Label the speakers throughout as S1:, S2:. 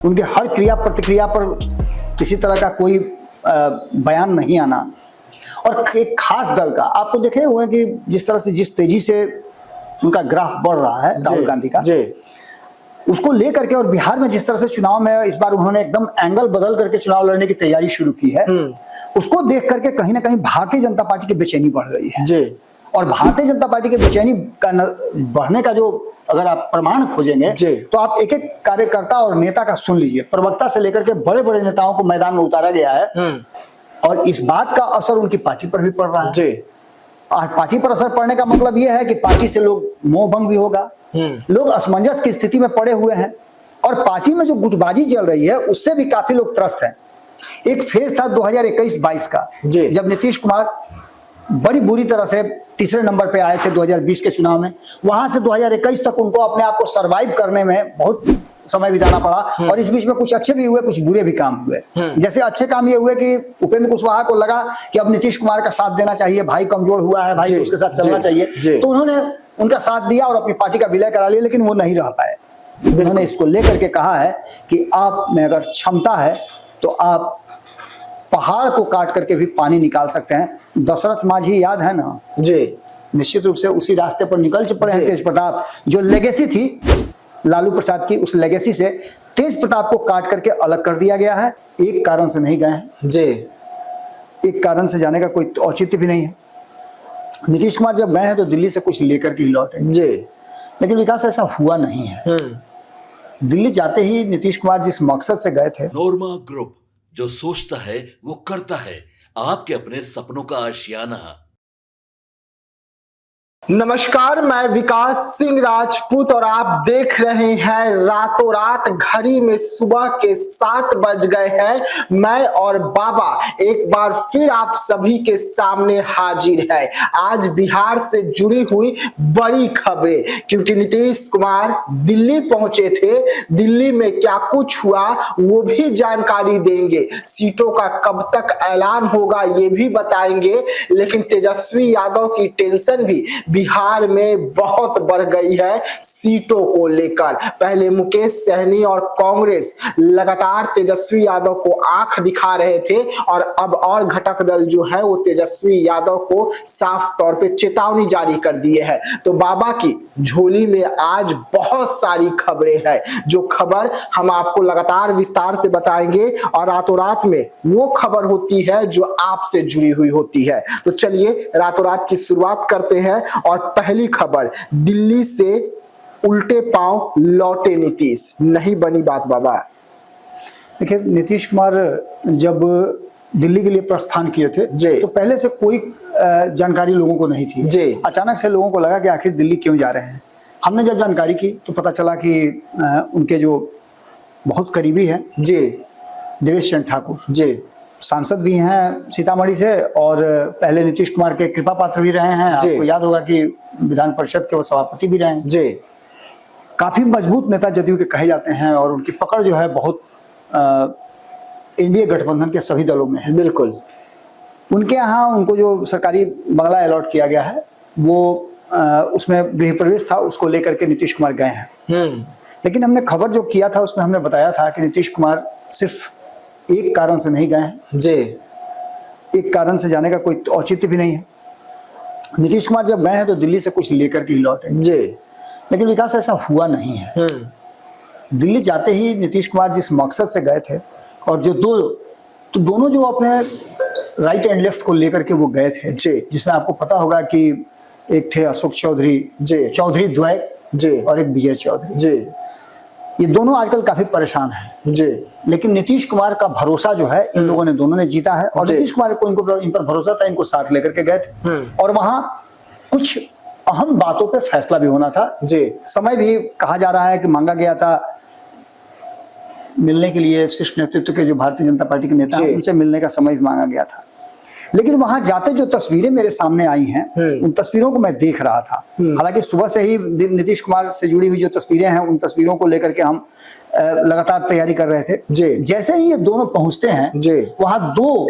S1: उनके हर क्रिया प्रतिक्रिया पर किसी तरह का कोई बयान नहीं आना। और एक खास दल का आपको देखे हुए कि जिस तरह से जिस तेजी से उनका ग्राफ बढ़ रहा है राहुल गांधी का, उसको लेकर के, और बिहार में जिस तरह से चुनाव में इस बार उन्होंने एकदम एंगल बदल करके चुनाव लड़ने की तैयारी शुरू की है, उसको देख करके कहीं ना कहीं भारतीय जनता पार्टी की बेचैनी बढ़ गई है। और भारतीय जनता पार्टी के बेचैनी का बढ़ने का जो अगर आप प्रमाण खोजेंगे तो आप एक एक कार्यकर्ता और नेता का सुन लीजिए। प्रवक्ता से लेकर के बड़े बड़े नेताओं को मैदान में उतारा गया है और इस बात का असर उनकी पार्टी पर भी पड़ रहा है। और पार्टी पर असर पड़ने का मतलब यह है कि पार्टी से लोग मोह भंग भी होगा, लोग असमंजस की स्थिति में पड़े हुए हैं और पार्टी में जो गुटबाजी चल रही है उससे भी काफी लोग त्रस्त हैं। एक फेज था 2021-22 का, जब नीतीश कुमार बड़ी बुरी तरह से तीसरे नंबर पे आए थे 2020 के चुनाव में। वहां से 2021 तक उनको अपने आप को सरवाइव करने में बहुत समय बिताना पड़ा और इस बीच में कुछ अच्छे भी हुए, कुछ बुरे भी काम हुए। जैसे अच्छे काम ये हुए कि उपेंद्र कुशवाहा को लगा कि अब नीतीश कुमार का साथ देना चाहिए, भाई कमजोर हुआ है, भाई उसके साथ चलना चाहिए, तो उन्होंने उनका साथ दिया और अपनी पार्टी का विलय करा लिया। लेकिन वो नहीं रह पाए। उन्होंने इसको लेकर के कहा है कि आप में अगर क्षमता है तो आप पहाड़ को काट करके भी पानी निकाल सकते हैं। दशरथ माझी याद है ना जी, निश्चित रूप से उसी रास्ते पर निकल पड़े हैं तेज प्रताप। जो लेगेसी थी लालू प्रसाद की, उस लेगेसी से तेज प्रताप को काट करके अलग कर दिया गया है। एक कारण से नहीं गए हैं जी, एक कारण से जाने का कोई औचित्य भी नहीं है। नीतीश कुमार जब गए हैं तो दिल्ली से कुछ लेकर के ही लौटे जी, लेकिन विकास ऐसा हुआ नहीं है। दिल्ली जाते ही नीतीश कुमार जिस मकसद से गए थे,
S2: नोरमा ग्रुप जो सोचता है वो करता है, आपके अपने सपनों का आशियाना।
S3: नमस्कार, मैं विकास सिंह राजपूत और आप देख रहे हैं रातों रात। घड़ी में सुबह के 7 बज गए हैं। मैं और बाबा एक बार फिर आप सभी के सामने हाजिर है। आज बिहार से जुड़ी हुई बड़ी खबरें, क्योंकि नीतीश कुमार दिल्ली पहुंचे थे। दिल्ली में क्या कुछ हुआ वो भी जानकारी देंगे। सीटों का कब तक ऐलान होगा ये भी बताएंगे। लेकिन तेजस्वी यादव की टेंशन भी बिहार में बहुत बढ़ गई है सीटों को लेकर। पहले मुकेश सहनी और कांग्रेस लगातार तेजस्वी यादव को आंख दिखा रहे थे और अब और घटक दल जो है वो तेजस्वी यादव को साफ तौर पे चेतावनी जारी कर दिए है। तो बाबा की झोली में आज बहुत सारी खबरें हैं, जो खबर हम आपको लगातार विस्तार से बताएंगे और रातों रात में वो खबर होती है जो आपसे जुड़ी हुई होती है। तो चलिए रातों रात की शुरुआत करते हैं और पहली खबर, दिल्ली से उल्टे पांव लौटे नीतीश। नहीं बनी बात बाबा।
S1: देखिए, नीतीश कुमार जब दिल्ली के लिए प्रस्थान किए थे तो पहले से कोई जानकारी लोगों को नहीं थी जी। अचानक से लोगों को लगा कि आखिर दिल्ली क्यों जा रहे हैं। हमने जब जानकारी की तो पता चला कि उनके जो बहुत करीबी हैं जी, देवेश चंद्र ठाकुर जी, सांसद भी हैं सीतामढ़ी से और पहले नीतीश कुमार के कृपा पात्र भी रहे हैं। आपको याद होगा कि विधान परिषद के वो सभापति भी रहे हैं जी। काफी मजबूत नेता जदयू के कहे जाते हैं और उनकी पकड़ जो है बहुत एनडीए गठबंधन के सभी दलों में है। बिल्कुल। उनके यहाँ उनको जो सरकारी बंगला अलॉट किया गया है वो उसमें गृह प्रवेश था, उसको लेकर के नीतीश कुमार गए हैं। लेकिन हमने खबर जो किया था उसमें हमने बताया था कि नीतीश कुमार सिर्फ एक कारण से नहीं गए हैं जी, एक कारण से जाने का कोई औचित्य भी नहीं है। नीतीश कुमार जब गए हैं तो दिल्ली से कुछ लेकर के ही लौटे जी, लेकिन विकास ऐसा हुआ नहीं है। दिल्ली जाते ही नीतीश कुमार जिस मकसद से गए थे और जो दोनों जो अपने राइट एंड लेफ्ट को लेकर के वो गए थे जी, जिसमें आपको पता होगा कि एक थे अशोक चौधरी जी, चौधरी द्वय जी, और एक विजय चौधरी जी। ये दोनों आजकल काफी परेशान हैं जी। लेकिन नीतीश कुमार का भरोसा जो है इन लोगों ने दोनों ने जीता है और नीतीश कुमार को इन पर भरोसा था, इनको साथ लेकर के गए थे और वहां कुछ अहम बातों पे फैसला भी होना था जी। समय भी कहा जा रहा है कि मांगा गया था मिलने के लिए, शीर्ष नेतृत्व के जो भारतीय जनता पार्टी के नेता हैं उनसे मिलने का समय भी मांगा गया था। लेकिन वहां जाते जो तस्वीरें मेरे सामने आई हैं उन तस्वीरों को मैं देख रहा था। हालांकि सुबह से ही नीतीश कुमार से जुड़ी हुई जो तस्वीरें हैं उन तस्वीरों को लेकर के हम लगातार तैयारी कर रहे थे जी। जैसे ही ये दोनों पहुंचते हैं जी, वहां दो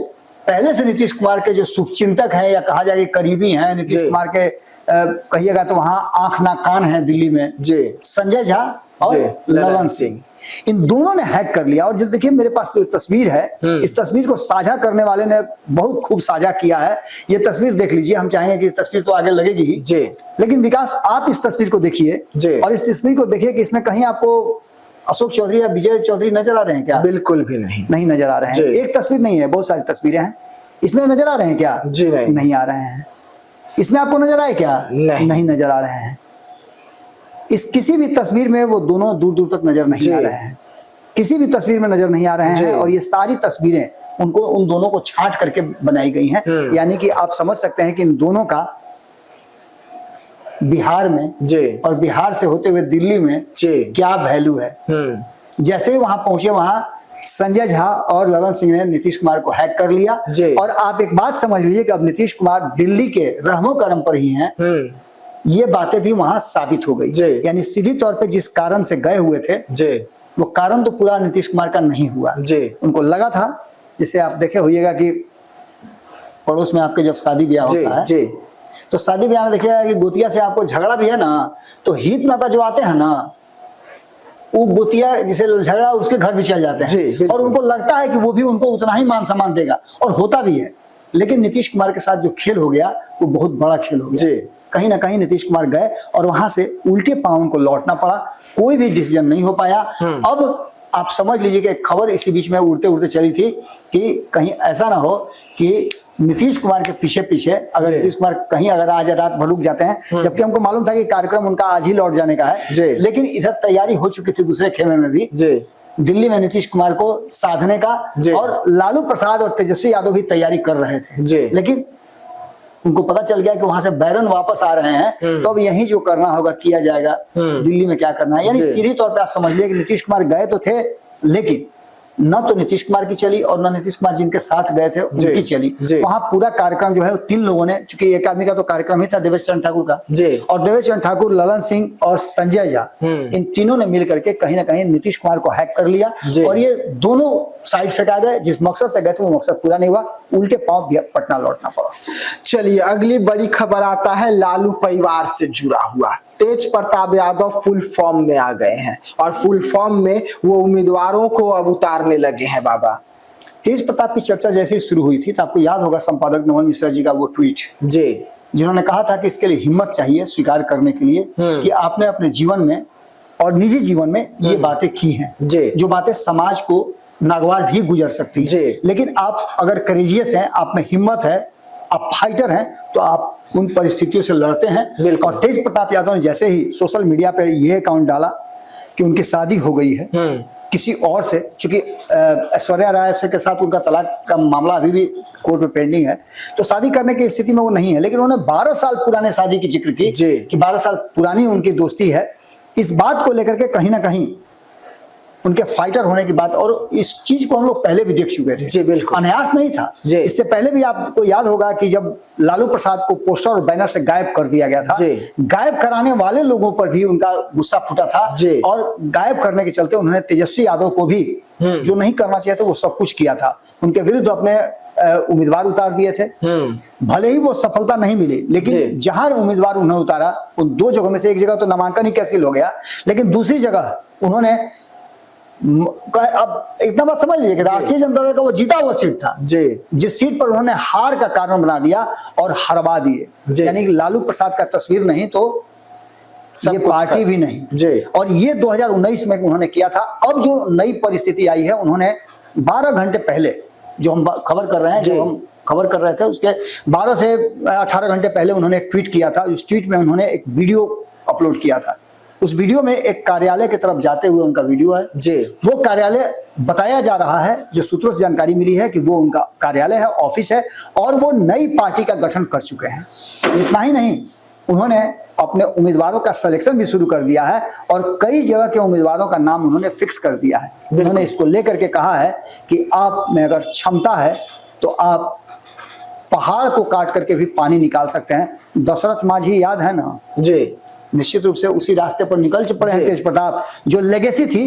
S1: पहले से नीतीश कुमार के जो शुभचिंतक हैं या कहा जाए करीबी हैं नीतीश कुमार के, कहिएगा तो वहां आंख ना कान है दिल्ली में जी, संजय झा और
S3: जी,
S1: ललन सिंह, इन दोनों ने हैक कर लिया। और जो देखिए मेरे पास जो तस्वीर है, इस तस्वीर को साझा करने वाले ने बहुत खूब साझा किया है। ये तस्वीर देख लीजिए, हम चाहेंगे कि तस्वीर तो आगे लगेगी ही
S3: जी,
S1: लेकिन विकास आप इस तस्वीर को देखिए
S3: जी।
S1: और इस तस्वीर को देखिए कि इसमें कहीं आपको अशोक चौधरी या विजय चौधरी नजर आ रहे हैं क्या?
S3: बिल्कुल भी नहीं।
S1: नहीं नजर आ रहे हैं।
S3: जी।
S1: एक तस्वीर नहीं है, बहुत सारी तस्वीरें हैं। इसमें नजर आ रहे हैं क्या?
S3: जी नहीं।
S1: नहीं आ रहे हैं। इसमें आपको नजर आए क्या?
S3: नहीं।
S1: नजर आ रहे हैं। इस किसी भी तस्वीर में वो दोनों दूर दूर तक नजर नहीं
S3: जी।
S1: आ रहे हैं। किसी भी तस्वीर में नजर नहीं आ रहे
S3: जी।
S1: हैं। और ये सारी तस्वीरें उनको उन दोनों को छांट करके बनाई गई हैं। यानी कि आप समझ सकते हैं कि इन दोनों का बिहार में
S3: जी,
S1: और बिहार से होते हुए दिल्ली में
S3: जी,
S1: क्या वैल्यू है। जैसे ही वहां पहुंचे, वहां संजय झा और ललन सिंह ने नीतीश कुमार को हैक कर लिया।
S3: जी।
S1: और आप एक बात समझ लीजिए कि अब नीतीश कुमार दिल्ली के रहमो करम पर ही हैं। ये बातें भी वहां साबित हो
S3: जी।
S1: गई। यानी सीधी तौर पे जिस कारण से गए हुए थे,
S3: जी,
S1: वो कारण तो पूरा नीतीश कुमार का नहीं हुआ।
S3: जी।
S1: उनको लगा था, जिसे आप देखे होइएगा कि पड़ोस में आपके जब शादी ब्याह
S3: जी,
S1: होता है,
S3: जी,
S1: तो शादी ब्याह में देखिएगा कि गोतिया से आपको झगड़ा भी है ना, तो हित नाता जो आते हैं ना, वो गोतिया जिसे झगड़ा उसके घर भी चल जाते
S3: जी,
S1: हैं।
S3: बिल्कुल।
S1: और उनको लगता है कि वो भी उनको उतना ही मान सम्मान देगा, और होता भी है। लेकिन नीतीश कुमार के साथ जो खेल हो गया, वो बहुत बड़ा खेल हो गया।
S3: जी।
S1: कहीं ना कहीं नीतीश कुमार गए और वहां से उल्टे पांव उनको लौटना पड़ा। कोई भी डिसीजन नहीं हो पाया। अब आप समझ लीजिए कि खबर इसी बीच में उड़ते उड़ते चली थी कि कहीं ऐसा ना हो कि नीतीश कुमार के पीछे पीछे अगर
S3: जी।
S1: नीतीश कुमार कहीं अगर आज रात भर रुक जाते हैं, जबकि हमको मालूम था कि कार्यक्रम उनका आज ही लौट जाने का है,
S3: जी।
S1: लेकिन इधर तैयारी हो चुकी थी दूसरे खेमे में भी,
S3: जी,
S1: दिल्ली में नीतीश कुमार को साधने का।
S3: जी।
S1: और लालू प्रसाद और तेजस्वी यादव भी तैयारी कर रहे थे।
S3: जी।
S1: लेकिन उनको पता चल गया कि वहां से बैरन वापस आ रहे हैं, तो अब यही जो करना होगा किया जाएगा। दिल्ली में क्या करना है, यानी
S3: जी।
S1: सीधी तौर पे आप समझ लीजिए कि नीतीश कुमार गए तो थे, लेकिन न तो नीतीश कुमार की चली और न नीतीश कुमार जिनके साथ गए थे
S3: जी।
S1: उनकी चली।
S3: जी।
S1: वहां पूरा कार्यक्रम जो है वो तीन लोगों ने, चूंकि एक आदमी का तो कार्यक्रम ही था देवेश चंद्र ठाकुर का,
S3: जी।
S1: और देवेश चंद्र ठाकुर, ललन सिंह और संजय झा, इन तीनों ने मिल करके कहीं ना कहीं नीतीश कुमार को हैक कर लिया।
S3: जी।
S1: और ये दोनों साइड फेंका गए। जिस मकसद से गए थे वो मकसद पूरा नहीं हुआ, उल्टे पांव पटना लौटना पड़ा।
S3: चलिए अगली बड़ी खबर आता है लालू परिवार से जुड़ा हुआ। तेज प्रताप यादव फुल फॉर्म में आ गए हैं और फुल फॉर्म में वो उम्मीदवारों को अब उतारने लगे हैं। बाबा,
S1: तेज प्रताप की चर्चा जैसे ही शुरू हुई थी तो आपको याद होगा संपादक नमन मिश्रा जी का वो ट्वीट,
S3: जी,
S1: जिन्होंने कहा था कि इसके लिए हिम्मत चाहिए स्वीकार करने के लिए कि आपने अपने जीवन में और निजी जीवन में ये बातें की हैं,
S3: जी।
S1: जो बातें समाज को नागवार भी गुजर सकती है।
S3: जी।
S1: लेकिन आप अगर करेजियस हैं, आप में हिम्मत है, आप फाइटर हैं, तो आप उन परिस्थितियों से लड़ते हैं।
S3: बिल्कुल।
S1: और तेज प्रताप यादव ने जैसे ही सोशल मीडिया पे ये अकाउंट डाला कि उनकी शादी हो गई है किसी और से, चूंकि ऐश्वर्या राय से के साथ उनका तलाक का मामला अभी भी कोर्ट में पेंडिंग है, तो शादी करने की स्थिति में वो नहीं है, लेकिन उन्होंने 12 साल पुराने शादी की जिक्र की
S3: जी।
S1: कि 12 साल पुरानी उनकी दोस्ती है। इस बात को लेकर के कहीं ना कहीं उनके फाइटर होने की बात, और इस चीज को हम लोग पहले भी देख चुके थे।
S3: जी, बिल्कुल।
S1: अनायास नहीं था।
S3: जी।
S1: इससे पहले भी आपको याद होगा कि जब लालू प्रसाद को पोस्टर और बैनर से गायब कर दिया गया था,
S3: जी।
S1: गायब कराने वाले लोगों पर भी उनका गुस्सा फूटा था।
S3: जी।
S1: और गायब करने के चलते उन्होंने तेजस्वी यादव को भी जो नहीं करना चाहिए था वो सब कुछ किया था। उनके विरुद्ध अपने उम्मीदवार उतार दिए थे। भले ही वो सफलता नहीं मिली, लेकिन
S3: जी।
S1: जहां उम्मीदवार उन्होंने उतारा उन दो जगहों में से एक जगह तो नामांकन ही कैंसिल हो गया, लेकिन दूसरी जगह उन्होंने अब इतना बात समझ लीजिए कि राष्ट्रीय जनता दल का वो जीता हुआ सीट था,
S3: जी,
S1: जिस सीट पर उन्होंने हार का कारण बना दिया और हरवा दिए।
S3: जी।
S1: यानी कि लालू प्रसाद का तस्वीर नहीं तो
S3: सब
S1: ये
S3: कुछ
S1: पार्टी
S3: कर-
S1: भी नहीं।
S3: जी।
S1: और ये 2019 में उन्होंने किया था। अब जो नई परिस्थिति आई है, उन्होंने 12 घंटे पहले जो हम खबर कर रहे हैं,
S3: जी।
S1: जो हम खबर कर रहे थे उसके 12 से 18 घंटे पहले उन्होंने एक ट्वीट किया था। उस ट्वीट में उन्होंने एक वीडियो अपलोड किया था। उस वीडियो में एक कार्यालय की तरफ जाते हुए उनका वीडियो है।
S3: जी।
S1: वो कार्यालय बताया जा रहा है, जो सूत्रों से जानकारी मिली है कि वो उनका कार्यालय है, ऑफिस है, और वो नई पार्टी का गठन कर चुके हैं। इतना ही नहीं, उन्होंने अपने उम्मीदवारों का सिलेक्शन भी शुरू कर दिया है और कई जगह के उम्मीदवारों का नाम उन्होंने फिक्स कर दिया है। उन्होंने इसको लेकर के कहा है कि आप में अगर क्षमता है तो आप पहाड़ को काट करके भी पानी निकाल सकते हैं। दशरथ माझी याद है ना?
S3: जी,
S1: निश्चित रूप से उसी रास्ते पर निकल पड़े हैं
S3: जी।
S1: तेज प्रताप। जो लेगेसी थी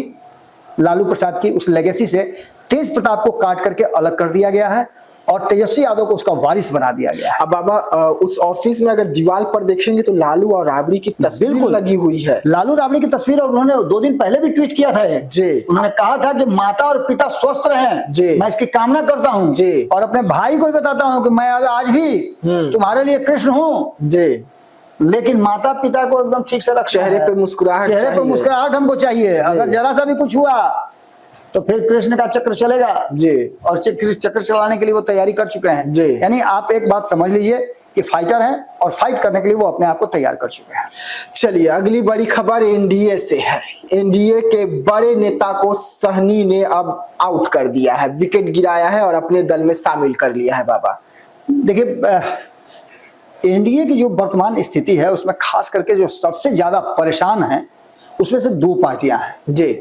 S1: लालू प्रसाद की उस लेगेसी से तेज प्रताप को काट करके अलग कर दिया गया है और तेजस्वी यादव को उसका वारिस बना दिया गया है।
S3: अब बाबा उस ऑफिस में अगर दीवार पर देखेंगे तो लालू और राबड़ी की तस्वीर
S1: बिल्कुल
S3: लगी हुई है।
S1: लालू राबड़ी की तस्वीर, और उन्होंने 2 दिन पहले भी ट्वीट किया था
S3: जी।
S1: उन्होंने कहा था कि माता और पिता स्वस्थ रहें,
S3: जी।
S1: मैं इसकी कामना करता हूं
S3: जी।
S1: और अपने भाई को भी बताता हूं कि मैं आज भी तुम्हारे लिए कृष्ण हूं।
S3: जी।
S1: लेकिन माता पिता को एकदम ठीक से रखना
S3: चेहरे
S1: है।
S3: पे मुस्कुराहट
S1: चेहरे पे
S3: चाहिए।
S1: मुस्कुराहट हमको चाहिए। अगर जरा सा भी कुछ हुआ तो फिर कृष्ण का चक्र चलेगा
S3: जी।
S1: और चक्र चलाने के लिए वो तैयारी कर चुके हैं।
S3: जी।
S1: यानी आप एक बात समझ लीजिए कि फाइटर हैं और फाइट करने के लिए वो अपने आप को तैयार कर चुके हैं।
S3: चलिए अगली बड़ी खबर एनडीए से है। एनडीए के बड़े नेता को सहनी ने अब आउट कर दिया है, विकेट गिराया है और अपने दल में शामिल कर लिया है। बाबा
S1: देखिए, एनडीए की जो वर्तमान स्थिति है उसमें खास करके जो सबसे ज्यादा परेशान है उसमें से 2 पार्टियां हैं।
S3: जी।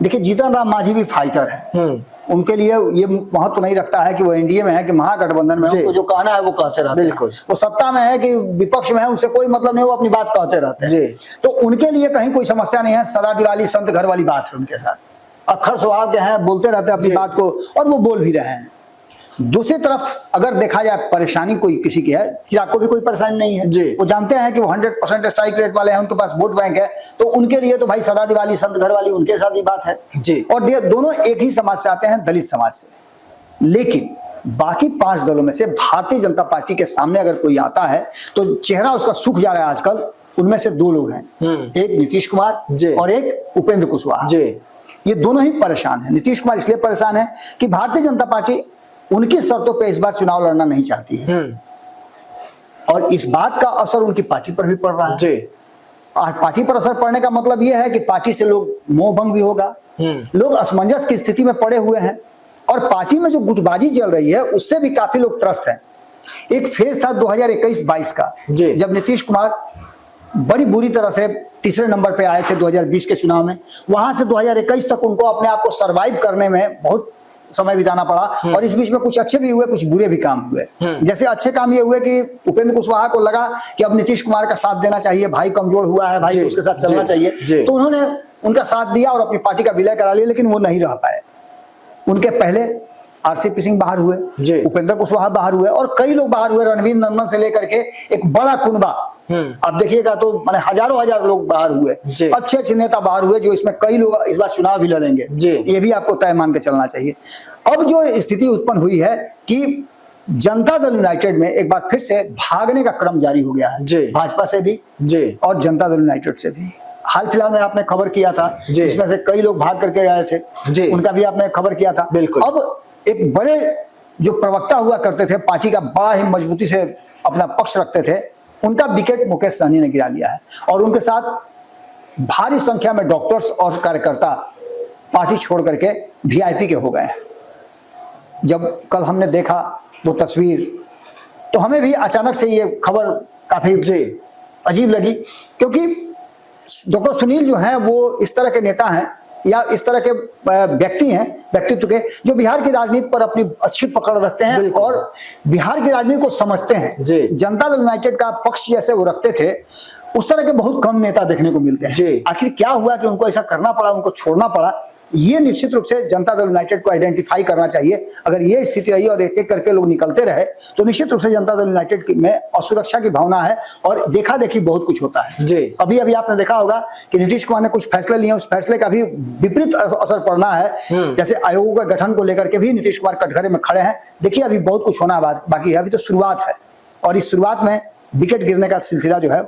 S1: देखिए, जीतन राम मांझी भी फाइटर है, उनके लिए ये महत्व नहीं रखता है कि वो एनडीए में है कि महागठबंधन में है। उनको जो कहना है वो कहते रहते हैं। वो सत्ता में है कि विपक्ष में है उससे कोई मतलब नहीं, वो अपनी बात कहते रहते हैं। तो उनके लिए कहीं कोई समस्या नहीं है। सदा दिवाली संत घर वाली बात है उनके साथ, अक्खर स्वभाव के हैं, बोलते रहते हैं अपनी बात को और वो बोल भी रहे हैं। दूसरी तरफ अगर देखा जाए परेशानी कोई किसी की है, चिराग को भी कोई परेशानी नहीं है
S3: जी।
S1: वो जानते हैं कि वो 100% स्ट्राइक रेट वाले हैं, उनके पास वोट बैंक है, तो उनके लिए तो भाई सदा दिवाली संत घर वाली उनके साथ ही बात है
S3: जी।
S1: और दोनों एक ही समाज से आते हैं, दलित समाज से। लेकिन बाकी 5 दलों में से भारतीय जनता पार्टी के सामने अगर कोई आता है तो चेहरा उसका सूख जा रहा है आजकल। उनमें से 2 लोग हैं, एक नीतीश कुमार और एक उपेंद्र कुशवाहा। ये दोनों ही परेशान है। नीतीश कुमार इसलिए परेशान है कि भारतीय जनता पार्टी उनकी शर्तों पे इस बार चुनाव लड़ना नहीं चाहती है और इस बात का असर उनकी पार्टी पर भी पड़ रहा है।
S3: जी।
S1: और पार्टी पर असर पड़ने का मतलब यह है कि पार्टी से लोग मोह भंग भी होगा, लोग असमंजस की स्थिति में पड़े हुए हैं और पार्टी में जो गुटबाजी चल रही है उससे भी काफी लोग त्रस्त हैं। एक फेज था 2021-22 का, जब नीतीश कुमार बड़ी बुरी तरह से तीसरे नंबर पे आए थे 2020 के चुनाव में। वहां से 2021 तक उनको अपने आप को सरवाइव करने में बहुत समय बिताना पड़ा और इस बीच में कुछ अच्छे भी हुए, कुछ बुरे भी काम हुए। जैसे अच्छे काम ये हुए कि उपेंद्र कुशवाहा को लगा कि अब नीतीश कुमार का साथ देना चाहिए, भाई कमजोर हुआ है, भाई उसके साथ चलना चाहिए, तो उन्होंने उनका साथ दिया और अपनी पार्टी का विलय करा लिया। लेकिन वो नहीं रह पाए। उनके पहले आरसीपी सिंह बाहर हुए, उपेंद्र कुशवाहा बाहर हुए और कई लोग बाहर हुए, रणवीर नंदन से लेकर के एक बड़ा कुनबा आप देखिएगा तो माने हजारों लोग बाहर हुए, अच्छे अच्छे नेता बाहर हुए, जो इसमें कई लोग इस बार चुनाव भी लड़ेंगे। ये भी आपको तय मान के चलना चाहिए। अब जो स्थिति उत्पन्न हुई है कि जनता दल यूनाइटेड में एक बार फिर से भागने का क्रम जारी हो गया है, भाजपा से भी और जनता दल यूनाइटेड से भी। हाल फिलहाल में आपने खबर किया था जिसमें से कई लोग भाग करके आए थे, उनका भी आपने खबर किया था। अब एक बड़े जो प्रवक्ता हुआ करते थे, पार्टी का बड़ा ही मजबूती से अपना पक्ष रखते थे, उनका विकेट मुकेश सहनी ने गिरा लिया है और उनके साथ भारी संख्या में डॉक्टर्स और कार्यकर्ता पार्टी छोड़ करके वीआईपी के हो गए हैं। जब कल हमने देखा वो तस्वीर तो हमें भी अचानक से ये खबर काफी अजीब लगी, क्योंकि डॉक्टर सुनील जो हैं वो इस तरह के नेता हैं या इस तरह के व्यक्ति हैं, व्यक्तित्व के, जो बिहार की राजनीति पर अपनी अच्छी पकड़ रखते हैं और बिहार की राजनीति को समझते हैं। जनता दल यूनाइटेड का पक्ष जैसे वो रखते थे उस तरह के बहुत कम नेता देखने को मिलते हैं। आखिर क्या हुआ कि उनको ऐसा करना पड़ा, उनको छोड़ना पड़ा? ये निश्चित रूप से जनता दल यूनाइटेड को आइडेंटिफाई करना चाहिए। अगर ये स्थिति रही और एक एक करके लोग निकलते रहे तो निश्चित रूप से जनता दल यूनाइटेड में असुरक्षा की भावना है और देखा देखी बहुत कुछ होता है। अभी अभी आपने देखा होगा कि नीतीश कुमार ने कुछ फैसले लिए, उस फैसले का भी विपरीत असर पड़ना है। जैसे आयोग का गठन को लेकर के भी नीतीश कुमार कटघरे में खड़े हैं। देखिए अभी बहुत कुछ होना बाकी है, अभी तो शुरुआत है और इस शुरुआत में विकेट गिरने का सिलसिला जो है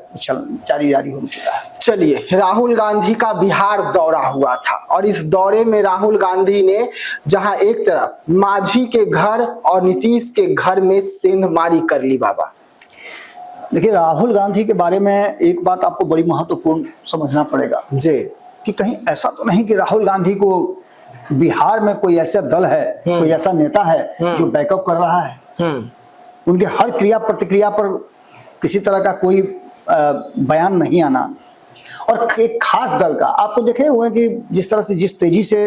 S1: जारी हो चुका है।
S3: चलिए, राहुल गांधी का बिहार दौरा हुआ था और इस दौरे में राहुल गांधी ने जहां एक तरफ मांझी के घर और नीतीश के घर में सेंधमारी कर ली। बाबा
S1: देखिए, राहुल गांधी के बारे में एक बात आपको बड़ी महत्वपूर्ण समझना पड़ेगा कि कहीं ऐसा तो नहीं कि राहुल गांधी को बिहार में कोई ऐसा दल है, कोई ऐसा नेता है जो बैकअप कर रहा है। उनके हर क्रिया प्रतिक्रिया पर किसी तरह का कोई बयान नहीं आना और एक खास दल का आपको देखे हुए कि जिस तरह से जिस तेजी से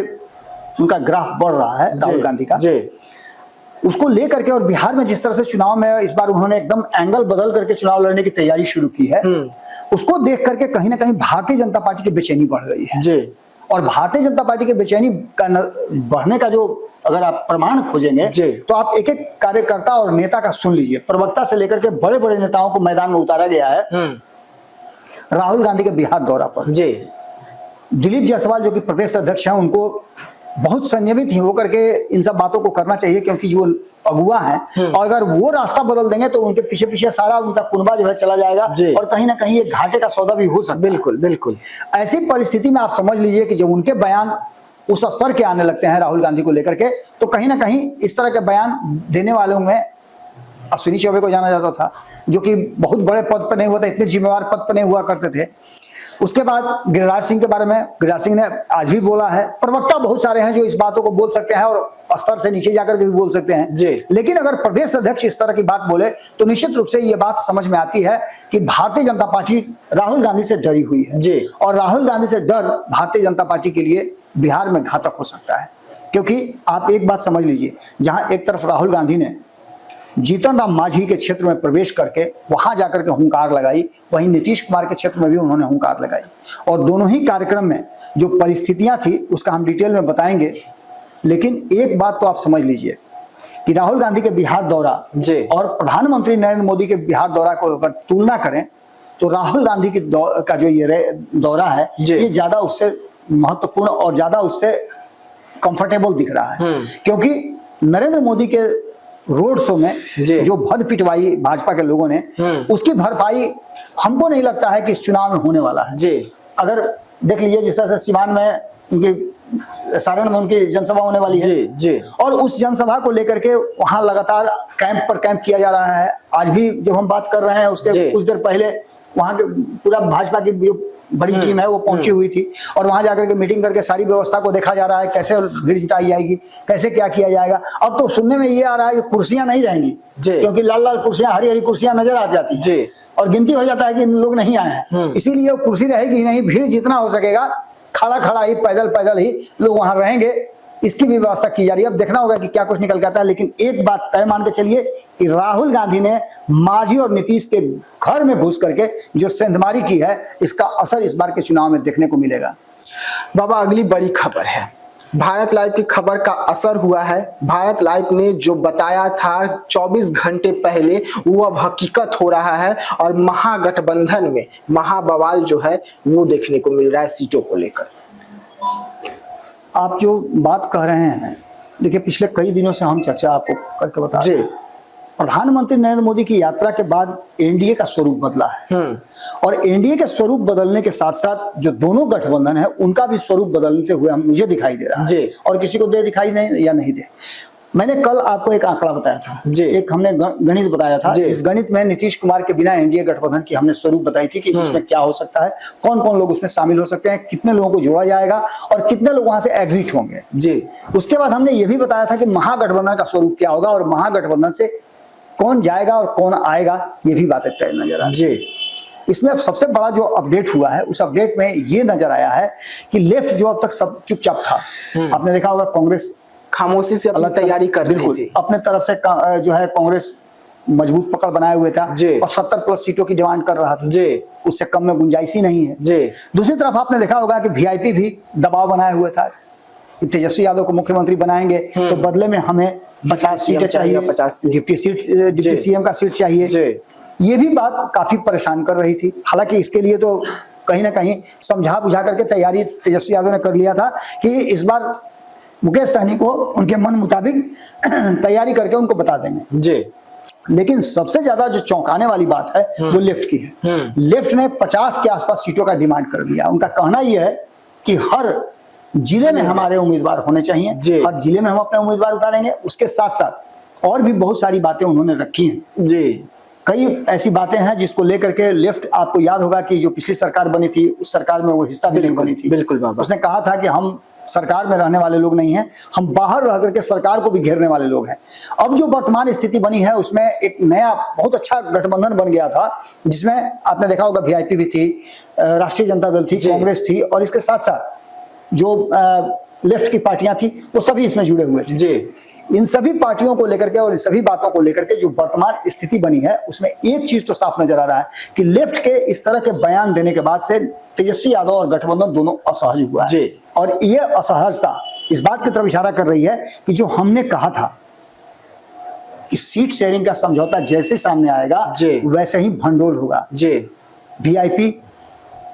S1: उनका ग्राफ बढ़ रहा है राहुल गांधी का, उसको लेकर के और बिहार में जिस तरह से चुनाव में इस बार उन्होंने एकदम एंगल बदल करके चुनाव लड़ने की तैयारी शुरू की है, उसको देख करके कहीं ना कहीं भारतीय जनता पार्टी की बेचैनी बढ़ गई है। और भारतीय जनता पार्टी के बेचैनी का बढ़ने का जो अगर आप प्रमाण खोजेंगे
S3: जी।
S1: तो आप एक एक कार्यकर्ता और नेता का सुन लीजिए। प्रवक्ता से लेकर के बड़े बड़े नेताओं को मैदान में उतारा गया है राहुल गांधी के बिहार दौरा पर।
S3: जी।
S1: दिलीप जायसवाल जो कि प्रदेश अध्यक्ष हैं, उनको बहुत संयमित ही होकर के इन सब बातों को करना चाहिए, क्योंकि जो अगुआ हैं और अगर वो रास्ता बदल देंगे तो उनके पीछे पीछे सारा उनका कुनबा जो है चला जाएगा
S3: जी।
S1: और कहीं ना कहीं एक घाटे का सौदा भी हो सकता है।
S3: बिल्कुल बिल्कुल।
S1: ऐसी परिस्थिति में आप समझ लीजिए कि जब उनके बयान उस स्तर के आने लगते हैं राहुल गांधी को लेकर के, तो कहीं ना कहीं इस तरह के बयान देने वालों में अश्विनी चौबे को जाना जाता था, जो कि बहुत बड़े पद पर नहीं हुआ था, इतने जिम्मेवार पद पर नहीं हुआ करते थे। उसके बाद गिरिराज सिंह के बारे में गिरिराज सिंह ने आज भी बोला है। प्रवक्ता बहुत सारे हैं जो इस बातों को बोल सकते हैं और स्तर से नीचे जाकर के भी बोल सकते हैं
S3: जी।
S1: लेकिन अगर प्रदेश अध्यक्ष इस तरह की बात बोले तो निश्चित रूप से ये बात समझ में आती है कि भारतीय जनता पार्टी राहुल गांधी से डरी हुई है
S3: जी।
S1: और राहुल गांधी से डर भारतीय जनता पार्टी के लिए बिहार में घातक हो सकता है। क्योंकि आप एक बात समझ लीजिए, जहां एक तरफ राहुल गांधी ने जीतन राम मांझी के क्षेत्र में प्रवेश करके वहां जाकर के हुंकार लगाई, वहीं नीतीश कुमार के क्षेत्र में भी उन्होंने हुंकार लगाई और दोनों ही कार्यक्रम में जो परिस्थितियां थी उसका हम डिटेल में बताएंगे। लेकिन एक बात तो आप समझ लीजिए कि राहुल गांधी के बिहार दौरा
S3: जी।
S1: और प्रधानमंत्री नरेंद्र मोदी के बिहार दौरा को अगर तुलना करें तो राहुल गांधी की का जो ये दौरा है ये ज्यादा उससे महत्वपूर्ण और ज्यादा उससे कंफर्टेबल दिख रहा है। क्योंकि नरेंद्र मोदी के रोड शो में जो भद पिटवाई भाजपा के लोगों ने, उसकी भरपाई हमको नहीं लगता है कि इस चुनाव में होने वाला है।
S3: जी।
S1: अगर देख लीजिए जिस तरह से सिवान में उनकी सारण में उनकी जनसभा होने वाली है
S3: जी, जी।
S1: और उस जनसभा को लेकर के वहां लगातार कैंप पर कैंप किया जा रहा है। आज भी जब हम बात कर रहे हैं उसके कुछ देर पहले वहां के पूरा भाजपा की जो बड़ी टीम है वो पहुंची हुई थी और वहां जाकर के मीटिंग करके सारी व्यवस्था को देखा जा रहा है, कैसे भीड़ जुटाई जाएगी, कैसे क्या किया जाएगा। अब तो सुनने में ये आ रहा है कि कुर्सियां नहीं रहेंगी, क्योंकि लाल लाल कुर्सियां, हरी हरी कुर्सियां नजर आ जाती है और गिनती हो जाता है कि इन लोग नहीं आए हैं, इसीलिए वो कुर्सी रहेगी नहीं। भीड़ जितना हो सकेगा खड़ा खड़ा ही पैदल पैदल ही लोग वहां रहेंगे, इसकी भी व्यवस्था की जा रही है। अब देखना होगा कि क्या कुछ निकल के आता है। लेकिन एक बात तय मान के चलिए कि राहुल गांधी ने मांझी और नीतीश के घर में घुस करके जो सेंधमारी की है, इसका असर इस बार के चुनाव में देखने को मिलेगा।
S3: बाबा, अगली बड़ी खबर है, भारत लाइव की खबर का असर हुआ है। भारत लाइव ने जो बताया था 24 घंटे पहले वो अब हकीकत हो रहा है और महागठबंधन में महाबवाल जो है वो देखने को मिल रहा है सीटों को लेकर।
S1: आप जो बात कह रहे हैं, देखिए पिछले कई दिनों से हम चर्चा आपको करके बता रहे हैं। प्रधानमंत्री नरेंद्र मोदी की यात्रा के बाद एनडीए का स्वरूप बदला है और एनडीए के स्वरूप बदलने के साथ साथ जो दोनों गठबंधन है उनका भी स्वरूप बदलते हुए मुझे दिखाई दे रहा है और किसी को दिखाई नहीं या नहीं दे। मैंने कल आपको एक आंकड़ा बताया था, एक हमने गणित बताया था। इस गणित में नीतीश कुमार के बिना एनडीए गठबंधन की हमने स्वरूप बताई थी कि उसमें क्या हो सकता है, कौन कौन लोग उसमें शामिल हो सकते हैं, कितने लोगों को जोड़ा जाएगा और कितने लोग वहां से एग्जिट होंगे। उसके बाद हमने ये भी बताया था कि महागठबंधन का स्वरूप क्या होगा और महागठबंधन से कौन जाएगा और कौन आएगा, ये भी बातें तय नजर आ रही। इसमें सबसे बड़ा जो अपडेट हुआ है उस अपडेट में ये नजर आया है कि लेफ्ट जो अब तक सब चुपचाप था, आपने देखा होगा कांग्रेस
S3: खामोशी से अपनी तैयारी कर रही थी,
S1: अपने तरफ से जो है कांग्रेस मजबूत पकड़ बनाए हुए था और 70+ सीटों की डिमांड कर रहा था, उससे कम में गुंजाइश ही नहीं है। दूसरी तरफ आपने देखा होगा कि वीआईपी भी दबाव बनाए हुए था, तेजस्वी यादव को मुख्यमंत्री बनाएंगे तो बदले में हमें 50 सीटें चाहिए, 50 डिप्टी सीएम का सीट चाहिए। ये भी बात काफी परेशान कर रही थी। हालांकि इसके लिए तो कहीं ना कहीं समझा बुझा करके तैयारी तेजस्वी यादव ने कर लिया था कि इस बार मुकेश सहनी को उनके मन मुताबिक तैयारी करके उनको बता देंगे। लेकिन सबसे ज्यादा जो चौंकाने वाली बात है वो लेफ्ट की है। लेफ्ट ने 50 के आसपास सीटों का डिमांड कर दिया। उनका कहना यह है कि हर जिले में हमारे उम्मीदवार होने चाहिए, हर जिले में हम अपने उम्मीदवार उतारेंगे। उसके साथ साथ और भी बहुत सारी बातें उन्होंने रखी हैं। कई ऐसी बातें हैं जिसको लेकर के लेफ्ट, आपको याद होगा कि जो पिछली सरकार बनी थी उस सरकार में वो हिस्सा भी नहीं बनी थी।
S3: बिल्कुल बाबा।
S1: उसने कहा था कि हम सरकार में रहने वाले लोग नहीं हैं, हम बाहर रह करके सरकार को भी घेरने वाले लोग हैं। अब जो वर्तमान स्थिति बनी है उसमें एक नया बहुत अच्छा गठबंधन बन गया था, जिसमें आपने देखा होगा वीआईपी भी थी, राष्ट्रीय जनता दल थी, कांग्रेस थी और इसके साथ साथ जो लेफ्ट की पार्टियां थी वो सभी इसमें जुड़े हुए थे
S3: जी।
S1: इन सभी पार्टियों को लेकर के और इन सभी बातों को लेकर के जो वर्तमान स्थिति बनी है उसमें एक चीज तो साफ नजर आ रहा है कि लेफ्ट के इस तरह के बयान देने के बाद से तेजस्वी यादव और गठबंधन दोनों असहज हुआ है
S3: जी।
S1: और ये असहजता इस बात की तरफ इशारा कर रही है कि जो हमने कहा था कि सीट शेयरिंग का समझौता जैसे सामने आएगा
S3: जी।
S1: वैसे ही भंडोल होगा।
S3: जी।
S1: वीआईपी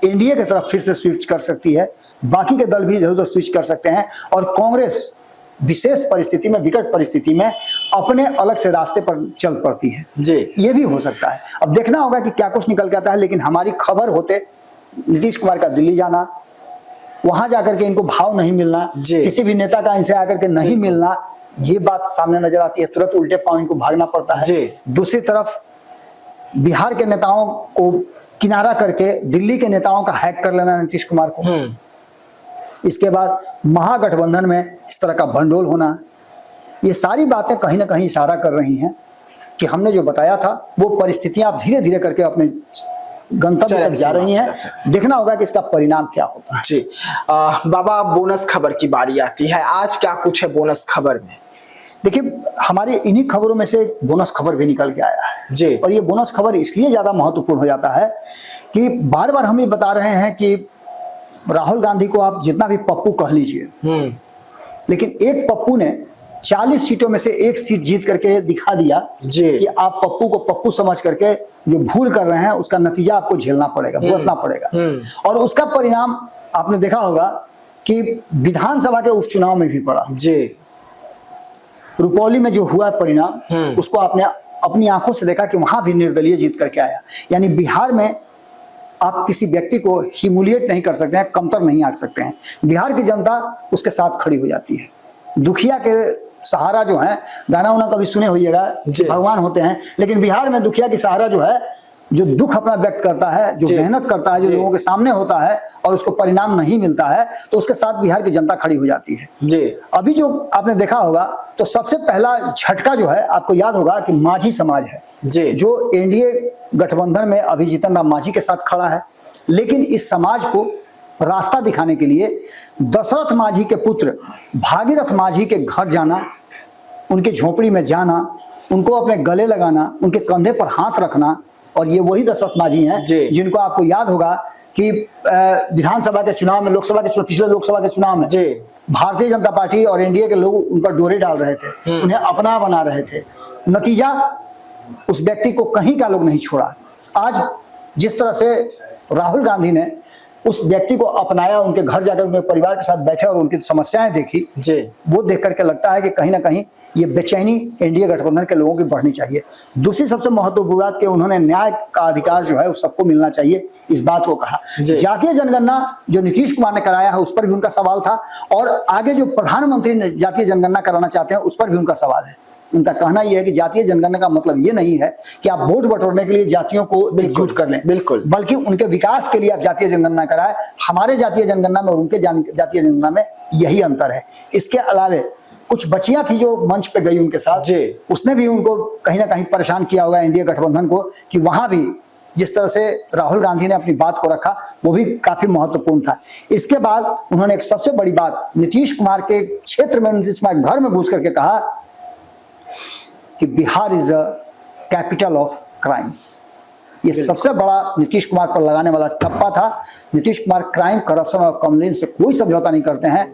S1: एनडीए की तरफ फिर से स्विच कर सकती है, बाकी के दल भी इधर उधर स्विच कर सकते हैं और कांग्रेस विशेष परिस्थिति में, विकट परिस्थिति में अपने अलग से रास्ते पर चल पड़ती है।
S3: जी।
S1: ये भी हो सकता है, अब देखना होगा कि क्या कुछ निकल के आता है। लेकिन हमारी खबर होते नीतीश कुमार का दिल्ली जाना, वहां जाकर के इनको भाव नहीं मिलना,
S3: जी।
S1: किसी भी नेता का इनसे आकर के नहीं मिलना, ये बात सामने नजर आती है। तुरंत उल्टे पांव इनको भागना पड़ता है।
S3: जी।
S1: दूसरी तरफ बिहार के नेताओं को किनारा करके दिल्ली के नेताओं का हैक कर लेना नीतीश कुमार को, इसके बाद महागठबंधन में इस तरह का भंडोल होना, ये सारी बातें कहीं ना कहीं इशारा कर रही हैं कि हमने जो बताया था वो परिस्थितियां अब धीरे धीरे करके अपने गंतव्य तक जा रही हैं। देखना होगा कि इसका परिणाम क्या होता है।
S3: जी। बाबा, बोनस खबर की बारी आती है, आज क्या कुछ है बोनस खबर में?
S1: देखिए, हमारी इन्हीं खबरों में से एक बोनस खबर भी निकल के आया है
S3: जी।
S1: और ये बोनस खबर इसलिए ज्यादा महत्वपूर्ण हो जाता है कि बार बार हम ये बता रहे हैं कि राहुल गांधी को आप जितना भी पप्पू कह लीजिए, लेकिन एक पप्पू ने 40 सीटों में से एक सीट जीत करके दिखा दिया
S3: जी।
S1: कि आप पप्पू को पप्पू समझ करके जो भूल कर रहे हैं उसका नतीजा आपको झेलना पड़ेगा, भुगतना पड़ेगा। और उसका परिणाम आपने देखा होगा कि विधानसभा के उपचुनाव में भी पड़ा।
S3: जी।
S1: रुपौली में जो हुआ परिणाम उसको आपने अपनी आंखों से देखा कि वहां भी निर्दलीय जीत करके आया। यानी बिहार में आप किसी व्यक्ति को ह्यूमिलिएट नहीं कर सकते हैं, कमतर नहीं आंक सकते हैं। बिहार की जनता उसके साथ खड़ी हो जाती है। दुखिया के सहारा जो है, गाना उना कभी सुने होइएगा, भगवान होते हैं, लेकिन बिहार में दुखिया की सहारा जो है, जो दुख अपना व्यक्त करता है, जो मेहनत करता है, जो लोगों के सामने होता है और उसको परिणाम नहीं मिलता है, तो उसके साथ बिहार की जनता खड़ी हो जाती है।
S3: जी।
S1: अभी जो आपने देखा होगा तो सबसे पहला झटका जो है, आपको याद होगा कि माझी समाज है
S3: जी।
S1: जो एनडीए गठबंधन में अभी जीतन राम मांझी के साथ खड़ा है। लेकिन इस समाज को रास्ता दिखाने के लिए दशरथ मांझी के पुत्र भागीरथ मांझी के घर जाना, उनके झोपड़ी में जाना, उनको अपने गले लगाना, उनके कंधे पर हाथ रखना, और ये वही दशरथ मांझी हैं जिनको आपको याद होगा कि विधानसभा के चुनाव में, लोकसभा के पिछले लोकसभा के चुनाव में भारतीय जनता पार्टी और एनडीए के लोग उन पर डोरे डाल रहे थे, उन्हें अपना बना रहे थे। नतीजा, उस व्यक्ति को कहीं का लोग नहीं छोड़ा। आज जिस तरह से राहुल गांधी ने उस व्यक्ति को अपनाया, उनके घर जाकर उनके परिवार के साथ बैठे और उनकी समस्याएं देखी, वो देख करके लगता है कि कहीं ना कहीं ये बेचैनी एनडीए गठबंधन के लोगों की बढ़नी चाहिए। दूसरी सबसे महत्वपूर्ण बात कि उन्होंने न्याय का अधिकार जो है वो सबको मिलना चाहिए, इस बात को कहा। जातीय जनगणना जो नीतीश कुमार ने कराया है उस पर भी उनका सवाल था, और आगे जो प्रधानमंत्री ने जातीय जनगणना कराना चाहते हैं उस पर भी उनका सवाल है। उनका कहना यह है कि जातीय जनगणना का मतलब ये नहीं है कि आप वोट बटोरने के लिए जातियों को एकजुट कर लें,
S3: बिल्कुल,
S1: बल्कि उनके विकास के लिए आप जातीय जनगणना कराएं। हमारे जातीय जनगणना में और उनके जातीय जनगणना में यही अंतर है। इसके अलावे कुछ बच्चियां थी जो मंच पे गई उनके साथ, उसने भी उनको कहीं ना कहीं परेशान किया होगा एनडीए गठबंधन को, कि वहां भी जिस तरह से राहुल गांधी ने अपनी बात को रखा वो भी काफी महत्वपूर्ण था। इसके बाद उन्होंने एक सबसे बड़ी बात नीतीश कुमार के क्षेत्र में, नीतीश कुमार घर में घुस करके कहा कि Bihar is a capital of crime. ये सबसे बड़ा नीतीश कुमार पर लगाने वाला टप्पा था। नीतीश कुमार क्राइम, करप्शन और कमलिन से कोई समझौता नहीं करते हैं।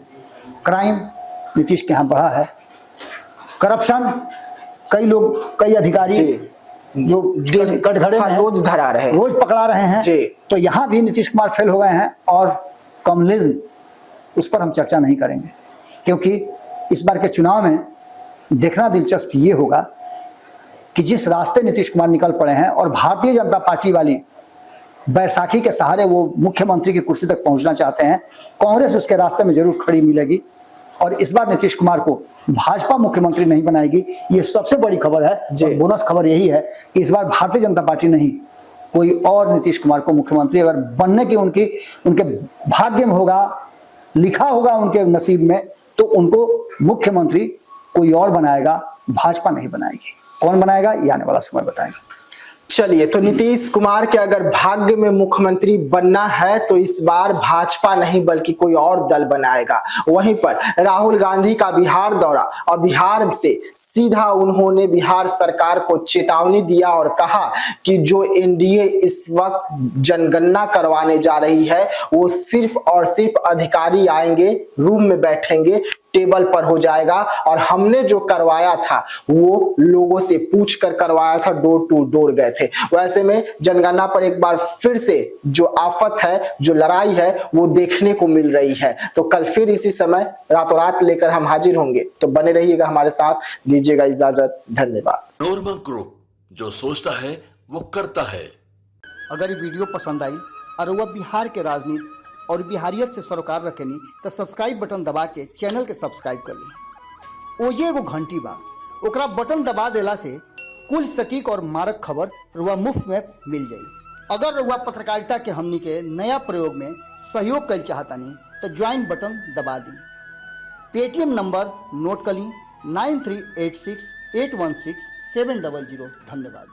S1: क्राइम नीतीश के यहाँ बढ़ा है, करप्शन कई लोग, कई अधिकारी जो कटघरे में
S3: रोज धरा रहे हैं,
S1: रोज पकड़ा रहे हैं, तो यहाँ भी नीतीश कुमार फेल हो गए हैं। और कम्युनिज्म, उस पर हम चर्चा नहीं करेंगे, क्योंकि इस बार के चुनाव में देखना दिलचस्प ये होगा कि जिस रास्ते नीतीश कुमार निकल पड़े हैं और भारतीय जनता पार्टी वाली बैसाखी के सहारे वो मुख्यमंत्री की कुर्सी तक पहुंचना चाहते हैं, कांग्रेस उसके रास्ते में जरूर खड़ी मिलेगी और इस बार नीतीश कुमार को भाजपा मुख्यमंत्री नहीं बनाएगी। ये सबसे बड़ी खबर है। बोनस खबर यही है कि इस बार भारतीय जनता पार्टी नहीं, कोई और नीतीश कुमार को मुख्यमंत्री अगर बनने की उनके भाग्य में होगा, लिखा होगा उनके नसीब में, तो उनको मुख्यमंत्री कोई और बनाएगा, भाजपा नहीं बनाएगी। कौन बनाएगा ये आने वाला समय बताएगा।
S3: चलिए, तो नीतीश कुमार के अगर भाग्य में मुख्यमंत्री बनना है तो इस बार भाजपा नहीं बल्कि कोई और दल बनाएगा। वहीं पर राहुल गांधी का बिहार दौरा और बिहार से सीधा उन्होंने बिहार सरकार को चेतावनी दिया और कहा कि जो एनडीए इस वक्त जनगणना करवाने जा रही है वो सिर्फ और सिर्फ अधिकारी आएंगे, रूम में बैठेंगे, टेबल पर हो जाएगा। और हमने जो करवाया था वो लोगों से पूछ कर करवाया था, डोर टू डोर गए थे। वैसे में जनगणना पर एक बार फिर से जो आफत है, जो लड़ाई है वो देखने को मिल रही है। तो कल फिर इसी समय रातों रात लेकर हम हाजिर होंगे, तो बने रहिएगा हमारे साथ। दीजिएगा इजाजत, धन्यवाद।
S2: नोरमा ग्रुप, जो सोचता है वो करता है।
S1: अगर ये वीडियो पसंद आई और वह बिहार के राजनीति और बिहारियत से सरोकार रखेनी तो सब्सक्राइब बटन दबा के चैनल के सब्सक्राइब कर ली। ओजे एगो घंटी बा, ओकरा बटन दबा देला से कुल सटीक और मारक खबर रुआ मुफ्त में मिल जाई। अगर रुआ पत्रकारिता के हमनी के नया प्रयोग में सहयोग कर चाहतानी तो ज्वाइन बटन दबा दी। पेटीएम नंबर नोट कर ली 9386816700। धन्यवाद।